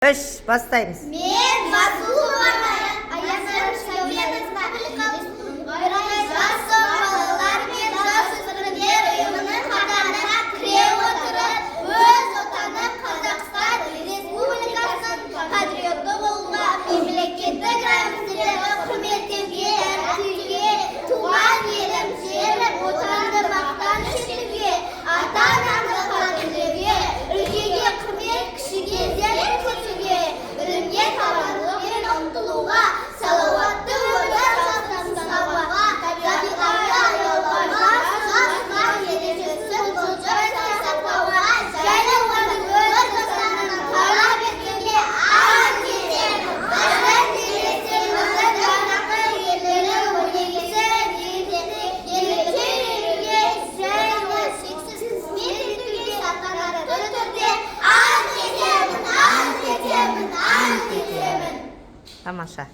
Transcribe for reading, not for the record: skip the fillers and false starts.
Бастаймыз. Мен Масулова Аясар Шәуленовна жас балалар мен жасөспірімдер ұйымының қатарына кіре отырып, өз отаны Қазақстан Республикасының патриоты болуға, мемлекеттік рәміздерді құрметтеуге, әртүрге, туған елім, жерім, отанды мақтаныш етуге, ата-анамды қадірлеуге, үлкенге құрмет, кішіге ізет көрсетуге, білімге табандылық пен ұмтылуға, салауатты өмір салтын табуға, табиғатты аялауға, жас ережесін бұлжырмай сақтауға, және оның өз отанын талап еткенге ант етемін. Біздің жерлестеріміздің жаңағы ерлерінің өнегесі ерлікке үйретуге және шексіз қызмет етуге салтанатты түрде ант етемін. Тамаша.